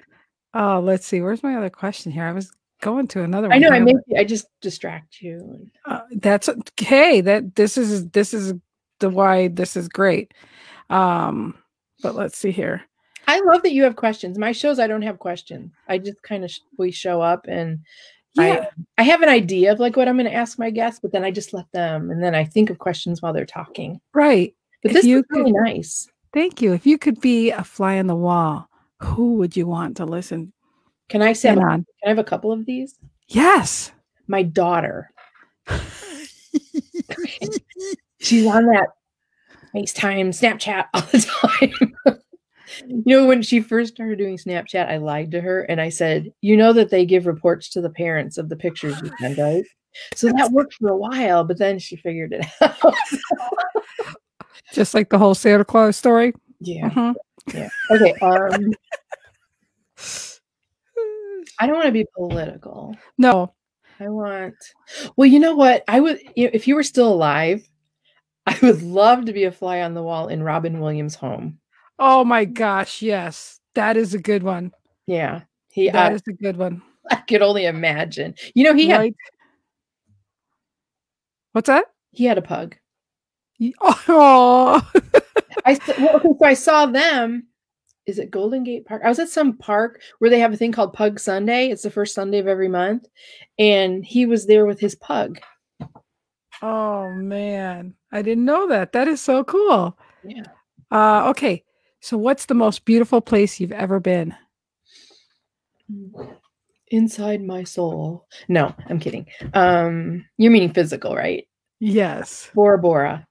Oh, let's see. Where's my other question here? I was going to another one. I know. I just distract you. That's okay. This is the why this is great. But let's see here. I love that you have questions. My shows, I don't have questions. I just kind of we show up and I have an idea of like what I'm going to ask my guests, but then I just let them, and then I think of questions while they're talking. Right. But this is really nice. Thank you. If you could be a fly on the wall, Who would you want to listen Can I say? in Can on? I have a couple of these? Yes. My daughter. She's on that FaceTime, Snapchat all the time. When she first started doing Snapchat, I lied to her and I said, that they give reports to the parents of the pictures you send, right? So that worked for a while, but then she figured it out. Just like the whole Santa Claus story. Yeah. Mm-hmm. Yeah. Okay. I don't want to be political. No. Well, you know what? I would, if you were still alive, I would love to be a fly on the wall in Robin Williams' home. Oh my gosh, yes. That is a good one. Yeah. That is a good one. I could only imagine. He had... What's that? He had a pug. Oh. So I saw them. Is it Golden Gate Park? I was at some park where they have a thing called Pug Sunday. It's the first Sunday of every month. And he was there with his pug. Oh, man. I didn't know that. That is so cool. Yeah. Okay. So what's the most beautiful place you've ever been? Inside my soul. No, I'm kidding. You're meaning physical, right? Yes. Bora Bora.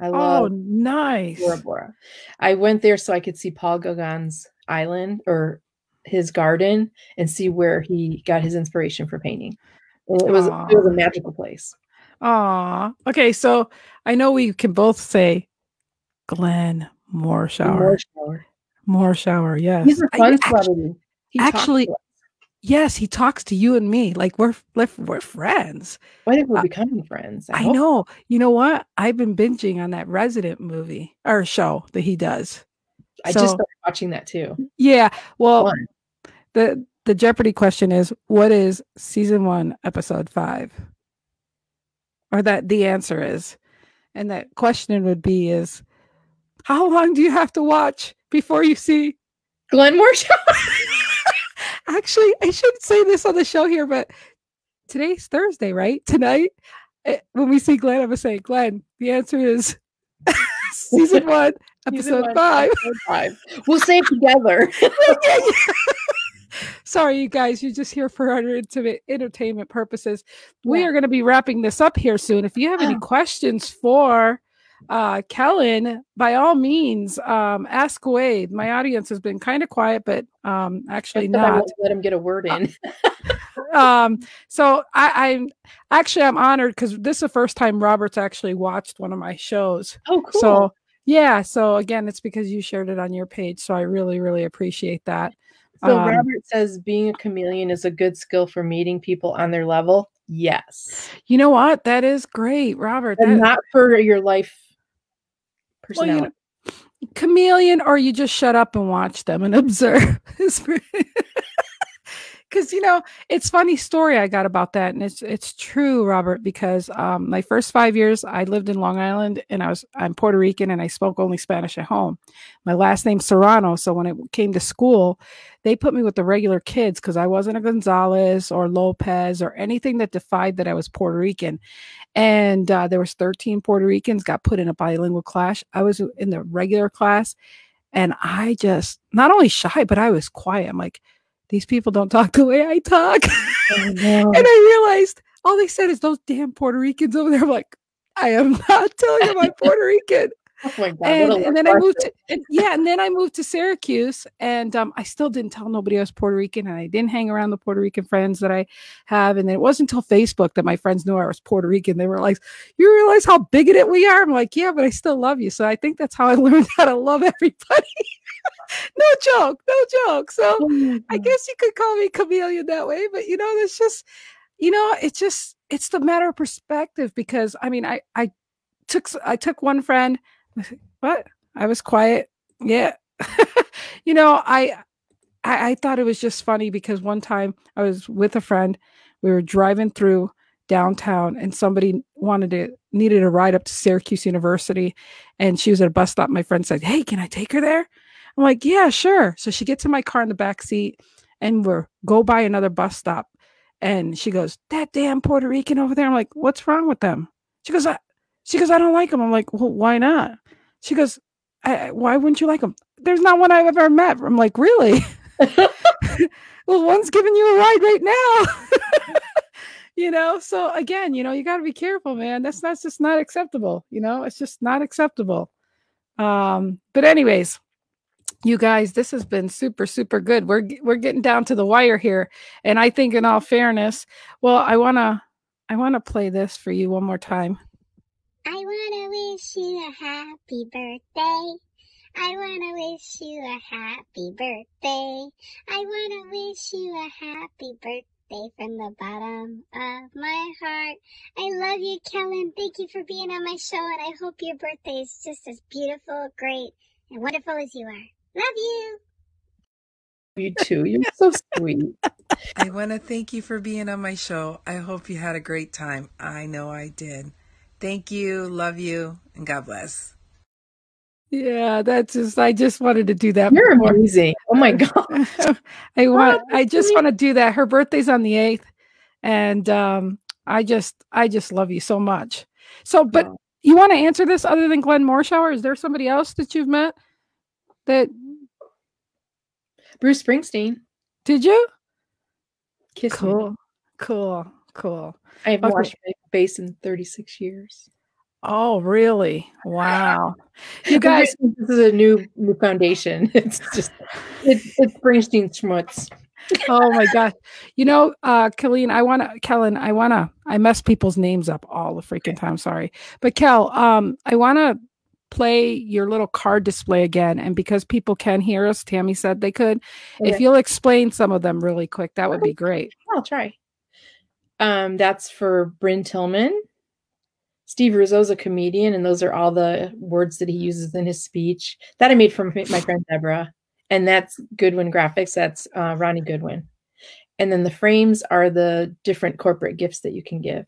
I love nice. Bora Bora. I went there so I could see Paul Gauguin's island or his garden and see where he got his inspiration for painting. And it was a magical place. Aw. Okay, so I know we can both say Glenn Morshower. Morshower, yes. He's a fun celebrity. Actually, yes, he talks to you and me. Like we're friends. I think we're becoming friends. I know. You know what? I've been binging on that Resident movie or show that he does. I just started watching that too. Yeah. Well, the Jeopardy question is, what is season 1, episode 5? Or that the answer is. And that question would be is, how long do you have to watch before you see Glenn Morshower? Actually, I shouldn't say this on the show here, but today's Thursday, right? Tonight, when we see Glenn, I'm going to say, Glenn, the answer is season 1, episode 5. We'll say it together. Sorry, you guys, you're just here for our entertainment purposes. Yeah. We are going to be wrapping this up here soon. If you have any questions for Kellen, by all means, ask away. My audience has been kind of quiet, but actually not. I won't let him get a word in. So I'm honored because this is the first time Robert's actually watched one of my shows. Oh, cool. So yeah. So again, it's because you shared it on your page. So I really, really appreciate that. So Robert says being a chameleon is a good skill for meeting people on their level. Yes. You know what? That is great, Robert. And not for your life personality. Well, chameleon, or you just shut up and watch them and observe. Because it's funny story I got about that, and it's true, Robert. Because my first 5 years I lived in Long Island, and I'm Puerto Rican, and I spoke only Spanish at home. My last name's Serrano, so when it came to school, they put me with the regular kids because I wasn't a Gonzalez or Lopez or anything that defied that I was Puerto Rican. And there was 13 Puerto Ricans got put in a bilingual class. I was in the regular class, and I just not only shy, but I was quiet. I'm like, these people don't talk the way I talk. Oh, no. And I realized all they said is those damn Puerto Ricans over there. I'm like, I am not telling you I'm Puerto Rican. Oh my God, and then I moved to, and then I moved to Syracuse, and I still didn't tell nobody I was Puerto Rican, and I didn't hang around the Puerto Rican friends that I have. And then it wasn't until Facebook that my friends knew I was Puerto Rican. They were like, "You realize how bigoted we are?" I'm like, "Yeah, but I still love you." So I think that's how I learned how to love everybody. No joke. So I guess you could call me chameleon that way, but that's just, it's the matter of perspective. Because I mean, I took one friend. What? I was quiet. Yeah. I thought it was just funny because one time I was with a friend. We were driving through downtown, and somebody needed a ride up to Syracuse University, and she was at a bus stop. My friend said, "Hey, can I take her there?" I'm like, "Yeah, sure." So she gets in my car in the back seat, and we go by another bus stop, and she goes, "That damn Puerto Rican over there." I'm like, "What's wrong with them?" She goes, I don't like them. I'm like, "Well, why not?" She goes, why wouldn't you like them? There's not one I've ever met. I'm like, really? Well, one's giving you a ride right now. You know, so again, you know, you got to be careful, man. That's just not acceptable. You know, it's just not acceptable. But anyways, you guys, this has been super, super good. We're getting down to the wire here. And I think in all fairness, well, I want to play this for you one more time. I want to wish you a happy birthday. I want to wish you a happy birthday. I want to wish you a happy birthday from the bottom of my heart. I love you, Kellen. Thank you for being on my show, and I hope your birthday is just as beautiful, great, and wonderful as you are. Love you. You too. You're so sweet. I want to thank you for being on my show. I hope you had a great time. I know I did. Thank you. Love you. And God bless. Yeah, I just wanted to do that. You're amazing. Oh my God. I just want to do that. Her birthday's on the 8th. And I just love you so much. So, but you want to answer this other than Glenn Morshower? Is there somebody else that you've met that? Bruce Springsteen. Did you? Kiss me. Cool. I haven't washed my face in 36 years. Oh, really? Wow. You guys, this is a new foundation. It's Springsteen schmutz. Oh my gosh. You know, Kellen, I mess people's names up all the freaking time. Sorry. But Kel, I want to play your little card display again. And because people can hear us, Tammy said they could. Okay. If you'll explain some of them really quick, that would be great. I'll try. That's for Bryn Tillman. Steve Rizzo's a comedian, and those are all the words that he uses in his speech. That I made from my friend Deborah. And that's Goodwin Graphics. That's Ronnie Goodwin. And then the frames are the different corporate gifts that you can give.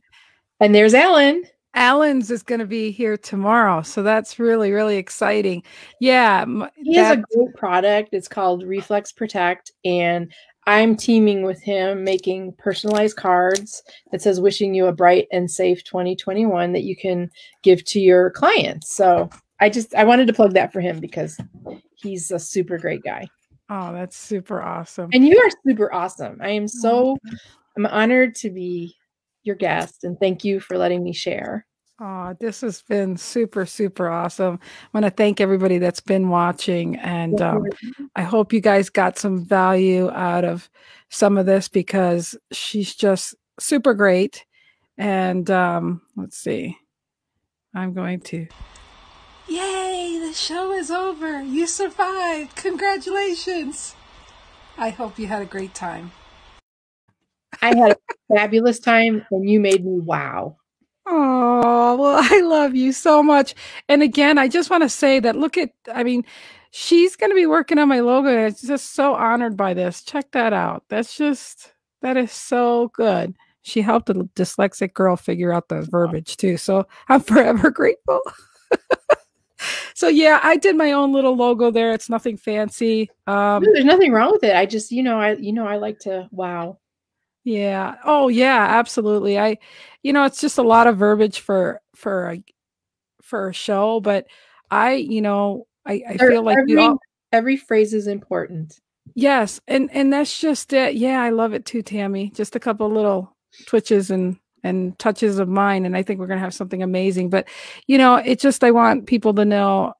And there's Alan. Alan's is going to be here tomorrow. So that's really, really exciting. Yeah. He has a great product. It's called Reflex Protect. And I'm teaming with him making personalized cards that says wishing you a bright and safe 2021 that you can give to your clients. So I wanted to plug that for him because he's a super great guy. Oh, that's super awesome. And you are super awesome. I'm honored to be your guest, and thank you for letting me share. Oh, this has been super, super awesome. I want to thank everybody that's been watching, and I hope you guys got some value out of some of this because she's just super great. And let's see. I'm going to. Yay, the show is over. You survived. Congratulations. I hope you had a great time. I had a fabulous time, and you made me wow. Oh, well, I love you so much. And again, I just want to say that she's going to be working on my logo. And I'm just so honored by this. Check that out. That is so good. She helped a dyslexic girl figure out the verbiage too. So I'm forever grateful. So yeah, I did my own little logo there. It's nothing fancy. There's nothing wrong with it. I just, I like to wow. Yeah. Oh yeah, absolutely. It's just a lot of verbiage for a show, but I feel like every phrase is important. Yes. And that's just it. Yeah. I love it too, Tammy. Just a couple of little twitches and touches of mine. And I think we're going to have something amazing, but I want people to know,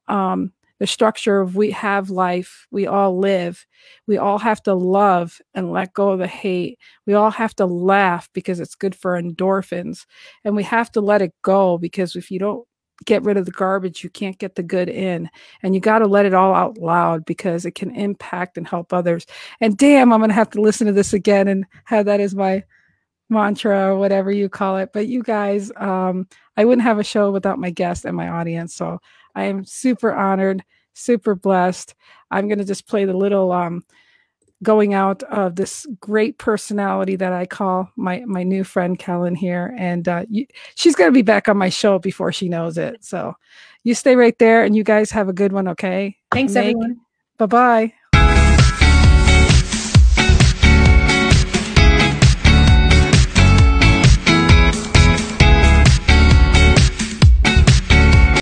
the structure of we have life, we all live, we all have to love and let go of the hate. We all have to laugh because it's good for endorphins, and we have to let it go because if you don't get rid of the garbage, you can't get the good in, and you got to let it all out loud because it can impact and help others. And damn, I'm going to have to listen to this again and have that as my mantra or whatever you call it. But you guys, I wouldn't have a show without my guest and my audience. So I am super honored, super blessed. I'm going to just play the little going out of this great personality that I call my new friend Kellen here. And she's going to be back on my show before she knows it. So you stay right there and you guys have a good one. Okay. Thanks, everyone. Bye-bye.